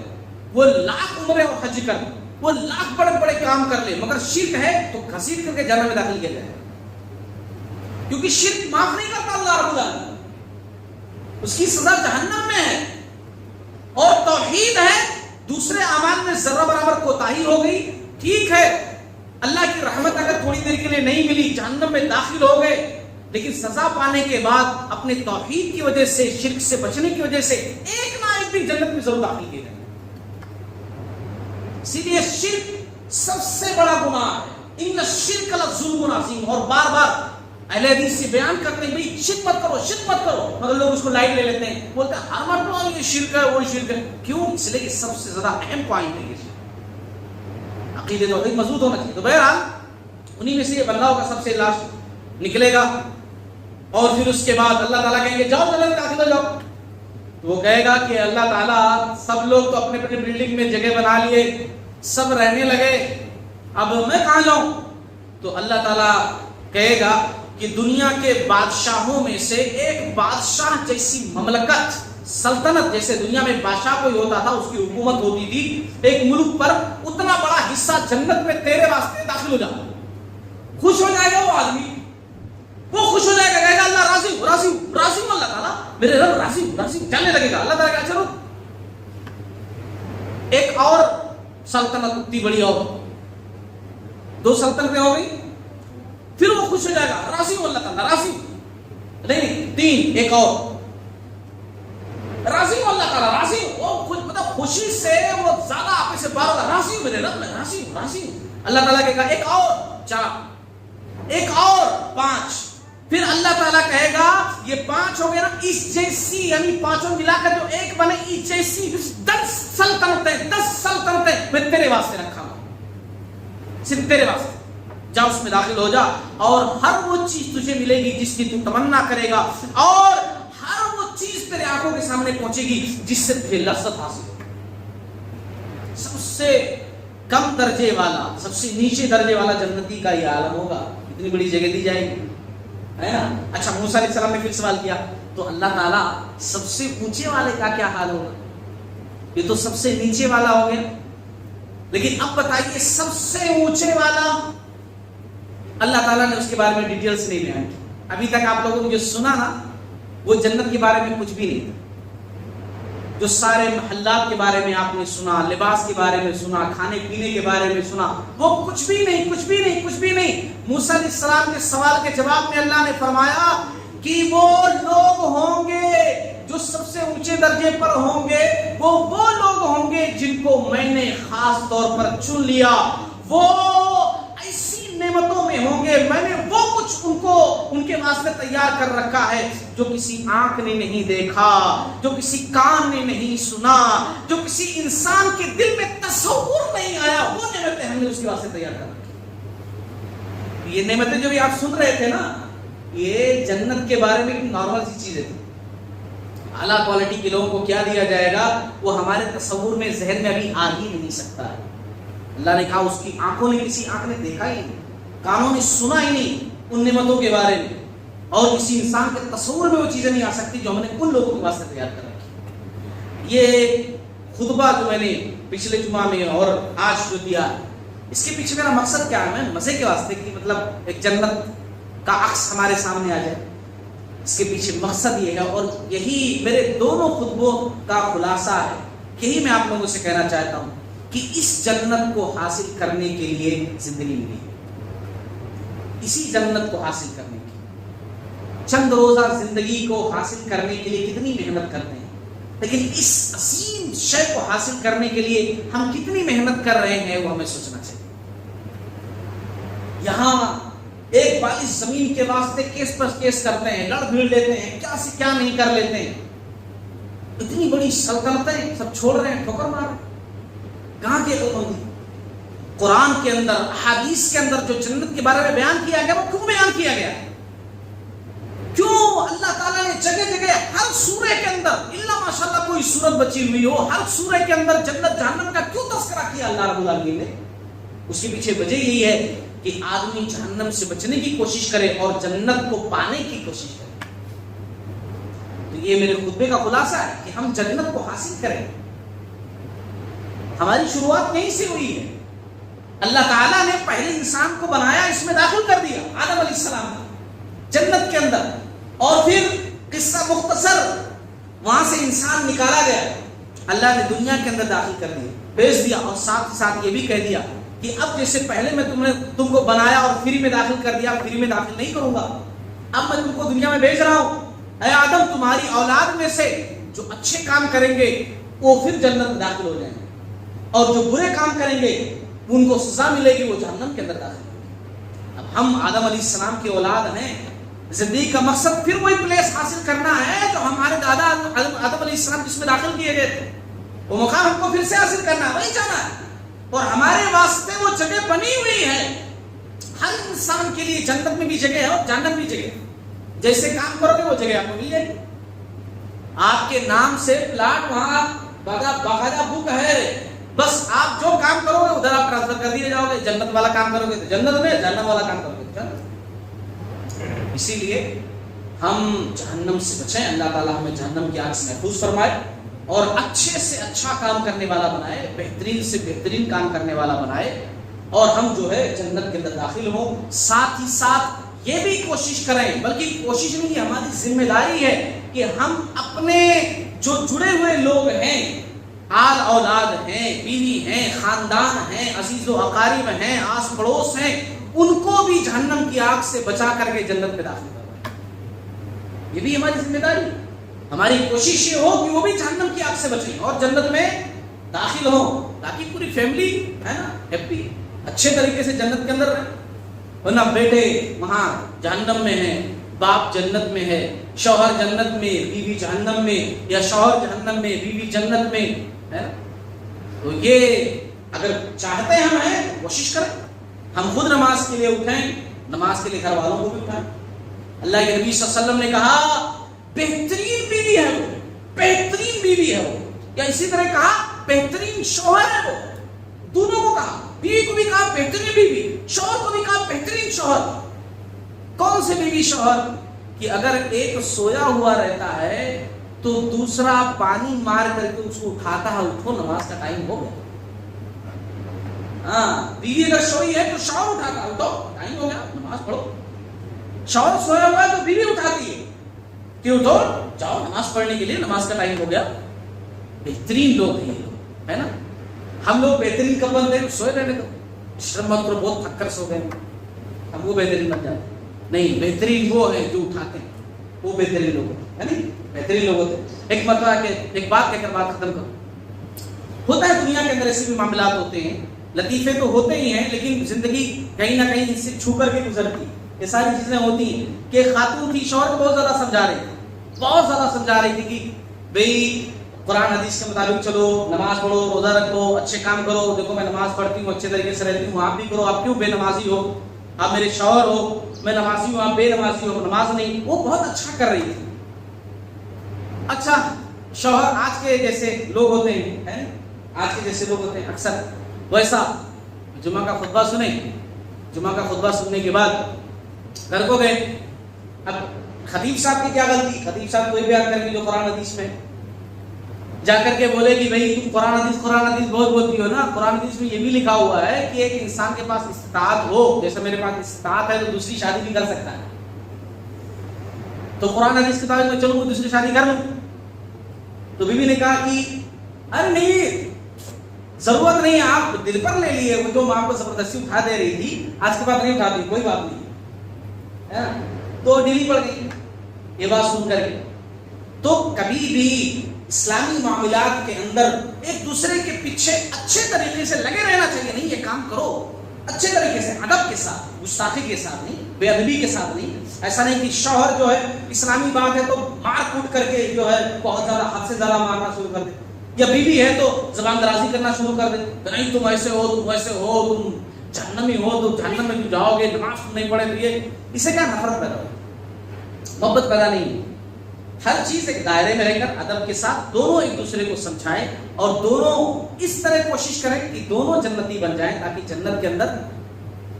Speaker 1: وہ لاکھ عمرے اور حج کر لے, وہ لاکھ بڑے بڑے کام کر لے, مگر شرک ہے تو گھسیٹ کر کے جہنم میں داخل کیا جائے. کیونکہ شرک معاف نہیں کرتا اللہ رب العالمین, اس کی سزا جہنم میں ہے. اور توحید ہے, دوسرے اعمال میں ذرہ برابر کوتاہی ہو گئی, ٹھیک ہے, اللہ کی رحمت اگر تھوڑی دیر کے لیے نہیں ملی, جہنم میں داخل ہو گئے, لیکن سزا پانے کے بعد اپنے توحید کی وجہ سے, شرک سے بچنے کی وجہ سے ایک نہ ایک بھی جنت میں ضرور داخل کیے جائیں. اسی لیے شرک سب سے بڑا گناہ ہے. ان الشرک لظلم عظیم. اور بار بار اہل حدیث سے بیان کرتے ہیں بھائی شرک مت کرو, شرک مت کرو, مگر لوگ اس کو لائٹ لے لیتے ہیں, بولتے ہیں ہر مرتبہ یہ شرک ہے, وہ شرک ہے. کیوں؟ اس لیے کہ سب سے زیادہ اہم پوائنٹ ہے یہ عقیدے توحید مضبوط ہونا چاہیے. تو بہرحال انہی میں سے یہ بندہ ہوگا سب سے لاسٹ نکلے گا, اور پھر اس کے بعد اللہ تعالیٰ کہیں گے جاؤ جنت میں داخل ہو جاؤ. تو وہ کہے گا کہ اللہ تعالیٰ سب لوگ تو اپنے اپنے بلڈنگ میں جگہ بنا لیے, سب رہنے لگے, اب میں کہاں جاؤں؟ تو اللہ تعالیٰ کہے گا کہ دنیا کے بادشاہوں میں سے ایک بادشاہ جیسی مملکت, سلطنت, جیسے دنیا میں بادشاہ کوئی ہوتا تھا, اس کی حکومت ہوتی تھی ایک ملک پر, اتنا بڑا حصہ جنت میں تیرے واسطے داخل ہو جا. خوش ہو جائے گا وہ آدمی, وہ خوش ہو جائے گا, کہے گا اللہ راضی ہوں, راضی ہوں, راضی ہوں, اللہ تعالیٰ میرے رب راضی ہوں, راضی ہوں, چلنے لگے گا. اللہ تعالیٰ کہا چلو ایک اور سلطنت اتنی بڑی, اور دو سلطنتیں ہو گئی, پھر وہ خوش ہو جائے گا, راضی ہوں اللہ تعالیٰ, راضی ہوں, نہیں تین, ایک اور, راضی ہوں اللہ تعالیٰ, راضی ہوں. وہ مطلب خوشی سے وہ زیادہ آپ سے بار ہوگا, راضی ہوں میرے رب, میں راضی ہوں, راضی ہوں. اللہ تعالیٰ کہے گا ایک اور, چار, ایک اور, پانچ. پھر اللہ تعالیٰ کہے گا یہ پانچ ہو گئے نا, اس جیسی, یعنی پانچوں ملا کر جو ایک بنے, اس جیسی 10 سلطنتیں میں تیرے واسطے رکھا ہوں, صرف تیرے واسطے. جا اس میں داخل ہو جا, اور ہر وہ چیز تجھے ملے گی جس کی تو تمنا کرے گا, اور ہر وہ چیز تیرے آنکھوں کے سامنے پہنچے گی جس سے تجھے لذت حاصل ہو. سب سے کم درجے والا, سب سے نیچے درجے والا جنتی کا یہ عالم ہوگا. اتنی بڑی جگہ دی جائے گی, ہے نا. اچھا موسیٰ علیہ السلام نے پھر سوال کیا, تو اللہ تعالیٰ سب سے اونچے والے کا کیا حال ہوگا؟ یہ تو سب سے نیچے والا ہو گیا, لیکن اب بتائیے سب سے اونچے والا, اللہ تعالیٰ نے اس کے بارے میں ڈیٹیلز نہیں بیان کی. ابھی تک آپ لوگوں نے جو سنا نا, وہ جنت کے بارے میں کچھ بھی نہیں تھا. جو سارے محلات کے بارے میں آپ نے سنا, لباس کے بارے میں سنا, کھانے پینے کے بارے میں سنا, وہ کچھ بھی نہیں, کچھ بھی نہیں, کچھ بھی نہیں. موسیٰ علیہ السلام کے سوال کے جواب میں اللہ نے فرمایا کہ وہ لوگ ہوں گے جو سب سے اونچے درجے پر ہوں گے, وہ لوگ ہوں گے جن کو میں نے خاص طور پر چن لیا. وہ ایسی نعمتوں میں ہوں گے, میں نے وہ کچھ ان کے واسطے تیار کر رکھا ہے جو کسی آنکھ نے نہیں دیکھا, جو کسی کان نے نہیں سنا, جو کسی انسان کے دل میں تصور نہیں آیا. وہ نعمتیں ہم نے اس کے واسطے تیار کر رکھی. یہ نعمتیں جو بھی آپ سن رہے تھے نا, یہ جنت کے بارے میں ایک نارمل سی چیزیں تھی. اعلیٰ کوالٹی کے لوگوں کو کیا دیا جائے گا وہ ہمارے تصور میں, ذہن میں ابھی آ ہی نہیں سکتا ہے. اللہ نے کہا اس کی آنکھوں نے, کسی آنکھ نے دیکھا ہی نہیں, کانوں نے سنا ہی نہیں ان نعمتوں کے بارے میں, اور کسی انسان کے تصور میں وہ چیزیں نہیں آ سکتی جو ہم نے ان لوگوں کے واسطے تیار کر رکھی. یہ خطبہ جو میں نے پچھلے جمعہ میں اور آج جو دیا, اس کے پیچھے میرا مقصد کیا ہے؟ میں مزے کے واسطے کہ مطلب ایک جنت کا عکس ہمارے سامنے آ جائے, اس کے پیچھے مقصد یہ ہے. اور یہی میرے دونوں خطبوں کا خلاصہ ہے, یہی میں آپ لوگوں سے کہنا چاہتا ہوں کہ اس جنت کو حاصل کرنے کے لیے زندگی ملی، اسی جنت کو حاصل کرنے کے لیے چند روزہ زندگی کو حاصل کرنے کے لیے کتنی محنت کرتے ہیں، لیکن اس عظیم شے کو حاصل کرنے کے لیے ہم کتنی محنت کر رہے ہیں وہ ہمیں سوچنا چاہیے۔ یہاں ایک بالش زمین کے واسطے کیس پر کیس کرتے ہیں، لڑ بھیڑ لیتے ہیں، کیا سے کیا نہیں کر لیتے ہیں، اتنی بڑی سلطنتیں سب چھوڑ رہے ہیں، ٹھوکر مار رہے ہیں۔ کہاں کے قرآن کے اندر، احادیث کے اندر جو جنت کے بارے میں بیان کیا گیا وہ کیوں بیان کیا گیا؟ کیوں اللہ تعالیٰ نے جگہ جگہ ہر سورہ کے اندر، الا ماشاءاللہ کوئی سورت بچی ہوئی ہو، ہر سورہ کے اندر جنت جہنم کا کیوں تذکرہ کیا اللہ رب العالمین نے؟ اس کے پیچھے وجہ یہی ہے کہ آدمی جہنم سے بچنے کی کوشش کرے اور جنت کو پانے کی کوشش کرے۔ تو یہ میرے خطبے کا خلاصہ ہے کہ ہم جنت کو حاصل کریں۔ ہماری شروعات یہیں سے ہوئی ہے۔ اللہ تعالیٰ نے پہلے انسان کو بنایا، اس میں داخل کر دیا آدم علیہ السلام جنت کے اندر، اور پھر قصہ مختصر وہاں سے انسان نکالا گیا، اللہ نے دنیا کے اندر داخل کر دیا، بھیج دیا، اور ساتھ ساتھ یہ بھی کہہ دیا کہ اب جیسے پہلے میں تم کو بنایا اور فری میں داخل کر دیا، فری میں داخل نہیں کروں گا، اب میں تم کو دنیا میں بھیج رہا ہوں، اے آدم تمہاری اولاد میں سے جو اچھے کام کریں گے وہ پھر جنت میں داخل ہو جائیں گے، اور جو برے کام کریں گے ان کو سزا ملے گی، وہ جہنم کے اندر داخل ہوں گے۔ اب ہم آدم علیہ السلام کی اولاد ہیں، زندگی کا مقصد پھر وہی پلیس حاصل کرنا ہے جو ہمارے دادا آدم علیہ السلام جس میں داخل کیے گئے تھے، وہ مقام ہم کو پھر سے حاصل کرنا ہے، وہی جانا ہے، اور ہمارے واسطے وہ جگہ بنی ہوئی ہے۔ ہر انسان کے لیے جنت میں بھی جگہ ہے اور جہنم بھی جگہ ہے، جیسے کام کرو گے وہ جگہ آپ کو مل جائے گی۔ آپ کے نام سے پلاٹ وہاں باقاعدہ بک ہے، بس آپ جو کام کرو گے ادھر آپ ٹرانسفر کر دیے جاؤ گے، جنت والا کام کرو گے تو جنت میں، جہنم والا کام کرو گے تو جنت۔ اسی لیے ہم جہنم سے بچیں، اللہ تعالیٰ ہمیں جہنم کی آگ سے محفوظ فرمائے اور اچھے سے اچھا کام کرنے والا بنائے، بہترین سے بہترین کام کرنے والا بنائے، اور ہم جو ہے جنت کے اندر داخل ہوں۔ ساتھ ہی ساتھ یہ بھی کوشش کریں، بلکہ کوشش نہیں، ہماری ذمہ داری ہے کہ ہم اپنے جو جڑے ہوئے لوگ ہیں، آل اولاد ہیں، بیوی ہیں، خاندان ہیں، عزیز و اقارب ہیں، آس پڑوس ہیں، ان کو بھی جہنم کی آگ سے بچا کر کے جنت میں داخل کروائیں۔ یہ بھی ہماری ذمہ داری، ہماری کوشش یہ ہو کہ وہ بھی جہنم کی آگ سے بچیں اور جنت میں داخل ہوں، تاکہ پوری فیملی ہے نا ہیپی اچھے طریقے سے جنت کے اندر رہے۔ ورنہ بیٹے وہاں جہنم میں ہیں، باپ جنت میں ہے، شوہر جنت میں، بیوی جہنم میں، یا شوہر جہنم میں، بیوی جنت میں ہے۔ تو یہ اگر چاہتے ہم ہیں کوشش کریں، ہم خود نماز کے لیے اٹھیں، نماز کے لیے گھر والوں کو بھی اٹھائیں۔ اللہ کے نبی صلی اللہ علیہ وسلم نے کہا بہترین بیوی ہے وہ، بہترین بیوی ہے وہ، یا اسی طرح کہا بہترین شوہر ہے وہ، دونوں کو کہا، بیوی کو بھی کہا بہترین بیوی، شوہر کو بھی کہا بہترین شوہر۔ کون سے بیوی شوہر؟ کہ اگر ایک سویا ہوا رہتا ہے تو دوسرا پانی مار کر کے اس کو اٹھاتا ہے، اٹھو نماز کا ٹائم ہو گیا۔ ہاں، بیوی اگر سوئی ہے تو شوہر اٹھاتا ہے، اٹھو ٹائم ہو گیا نماز پڑھو۔ شوہر سویا ہوا ہے تو بیوی اٹھاتی ہے کہ اٹھو جاؤ نماز پڑھنے کے لیے، نماز کا ٹائم ہو گیا۔ بہترین لوگ ہیں یہ لوگ، ہے نا۔ ہم لوگ بہترین کب بنتے ہیں؟ سوئے رہنے دو، شرم مت کرو، بہت تھک کر سو گئے ہم وہ بہترین بن جاتے نہیں۔ بہترین وہ ہیں جو اٹھاتے ہیں، وہ بہترین لوگ ہیں، ہے نہیں، بہترین لوگ ہوتے ہیں۔ ایک مرتبہ کہ ایک بات کہہ کر بات ختم کرو، ہوتا ہے دنیا کے اندر ایسے بھی معاملات ہوتے ہیں، لطیفے تو ہوتے ہی ہیں، لیکن زندگی کہیں نہ کہیں اس سے چھو کر کے گزرتی ہے۔ یہ ساری چیزیں ہوتی ہیں کہ خاتون تھی، شوہر کو بہت زیادہ سمجھا رہی تھی، بہت زیادہ سمجھا رہی تھی کہ بھئی قرآن حدیث کے مطابق چلو، نماز پڑھو، روزہ رکھو، اچھے کام کرو، دیکھو میں نماز پڑھتی ہوں، اچھے طریقے سے رہتی ہوں، آپ بھی کرو، آپ کیوں بے نمازی ہو، آپ میرے شوہر ہو، میں نمازی ہوں، آپ بے نمازی ہو، نماز نہیں۔ وہ بہت اچھا کر رہی تھی۔ اچھا شوہر آج کے جیسے لوگ ہوتے ہیں، آج کے جیسے لوگ ہوتے ہیں اکثر ویسا جمعہ کا خطبہ سنیں، جمعہ کا خطبہ سننے کے بعد گھر کو گئے۔ اب خطیب صاحب کی کیا غلطی؟ خطیب صاحب کوئی بیان کر کے جو قرآن حدیث میں جا کر کے بولے کہ بھئی تم قرآن حدیث بہت بولتی ہو نا، قرآن حدیث میں یہ بھی لکھا ہوا ہے کہ ایک انسان کے پاس استطاعت ہو، جیسے میرے پاس استطاعت ہے تو دوسری شادی بھی کر سکتا ہے، تو قرآن حدیث کے مطابق میں چلوں وہ دوسری شادی کر لوں۔ تو بیوی نے کہا کہ ارے نہیں، ضرورت نہیں ہے آپ دل پر لے لیے، وہ جو ماں کو زبردستی اٹھا دے رہی تھی آج کے بعد نہیں اٹھاتی، کوئی بات نہیں، تو ڈھیلی پڑ گئی یہ بات سن کر کے۔ تو کبھی بھی اسلامی معاملات کے اندر ایک دوسرے کے پیچھے اچھے طریقے سے لگے رہنا چاہیے، نہیں یہ کام کرو اچھے طریقے سے، ادب کے ساتھ، گستاخی کے ساتھ نہیں، بے ادبی کے ساتھ نہیں۔ ایسا نہیں کہ شوہر جو ہے اسلامی بات ہے تو مار کوٹ کر کے جو ہے بہت زیادہ حد سے زیادہ مارنا شروع کر دے، یا بیوی ہے تو زبان درازی کرنا شروع کر دے، نہیں تم ایسے ہو، تم ویسے ہو، تم جہنمی ہو تو جہنم میں جاؤ گے، نماز نہیں پڑھے تو یہ، اسے کیا نفرت پیدا ہو، محبت پیدا نہیں۔ ہر چیز ایک دائرے میں رہ کر ادب کے ساتھ دونوں ایک دوسرے کو سمجھائیں اور دونوں اس طرح کوشش کریں کہ دونوں جنتی بن جائیں، تاکہ جنت کے اندر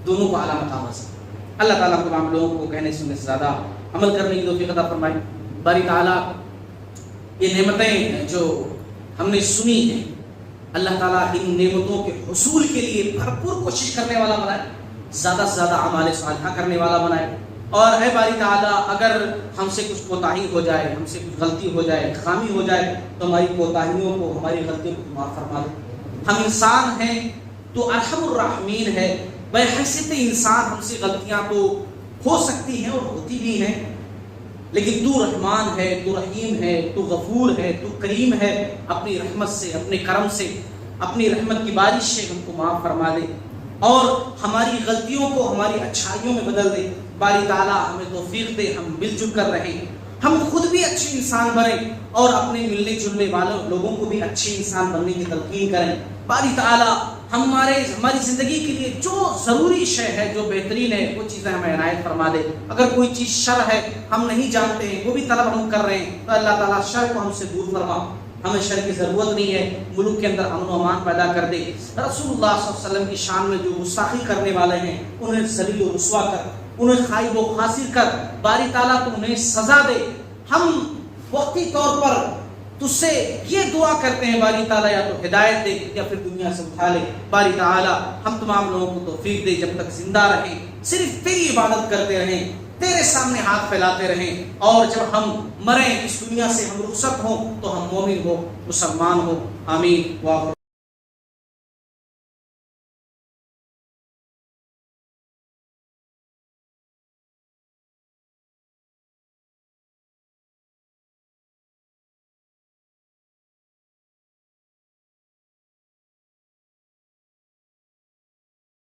Speaker 1: دونوں کو اعلیٰ مقام حاصل۔ اللہ تعالیٰ تمام لوگوں کو کہنے سننے سے زیادہ عمل کرنے کی توفیق عطا فرمائے۔ باری تعالیٰ یہ نعمتیں جو ہم نے سنی ہیں، اللہ تعالیٰ ان نعمتوں کے حصول کے لیے بھرپور کوشش کرنے والا بنائے، زیادہ سے زیادہ اعمال صالحہ کرنے والا بنائے، اور اے باری تعالیٰ اگر ہم سے کچھ کوتاہی ہو جائے، ہم سے کچھ غلطی ہو جائے، خامی ہو جائے تو ہماری کوتاہیوں کو، ہماری غلطیوں کو معاف فرما دے۔ ہم انسان ہیں تو ارحم الراحمین ہے، بحیثیت انسان ہم سے غلطیاں تو ہو سکتی ہیں اور ہوتی بھی ہیں، لیکن تو رحمان ہے، تو رحیم ہے، تو غفور ہے، تو کریم ہے، اپنی رحمت سے، اپنے کرم سے، اپنی رحمت کی بارش سے ہم کو معاف فرما دے اور ہماری غلطیوں کو ہماری اچھائیوں میں بدل دے۔ باری تعالیٰ ہمیں توفیق دے، ہم مل جل کر رہیں، ہم خود بھی اچھے انسان بنیں اور اپنے ملنے جلنے والوں لوگوں کو بھی اچھے انسان بننے کی تلقین کریں۔ باری تعالیٰ ہماری زندگی کے لیے جو ضروری شے ہے، جو بہترین ہے، وہ چیزیں ہمیں عنایت فرما دے۔ اگر کوئی چیز شر ہے ہم نہیں جانتے ہیں، وہ بھی طلب ہم کر رہے ہیں، تو اللہ تعالیٰ شر کو ہم سے دور فرما، ہمیں شر کی ضرورت نہیں ہے، ملک کے اندر امن و امان پیدا کر دے۔ رسول اللہ صلی اللہ علیہ وسلم کی شان میں جو گستاخی کرنے والے ہیں انہیں ذلیل و رسوا کر، انہیں خائب و خاسر کر، باری تعالیٰ تو انہیں سزا دے۔ ہم وقتی طور پر تجھ سے یہ دعا کرتے ہیں باری تعالیٰ یا تو ہدایت دے یا پھر دنیا سے اٹھا لے۔ باری تعالیٰ ہم تمام لوگوں کو توفیق دے، جب تک زندہ رہیں صرف تیری عبادت کرتے رہیں، تیرے سامنے ہاتھ پھیلاتے رہیں، اور جب ہم مریں اس دنیا سے ہم رخصت ہوں تو ہم مومن ہو، مسلمان ہو۔ آمین۔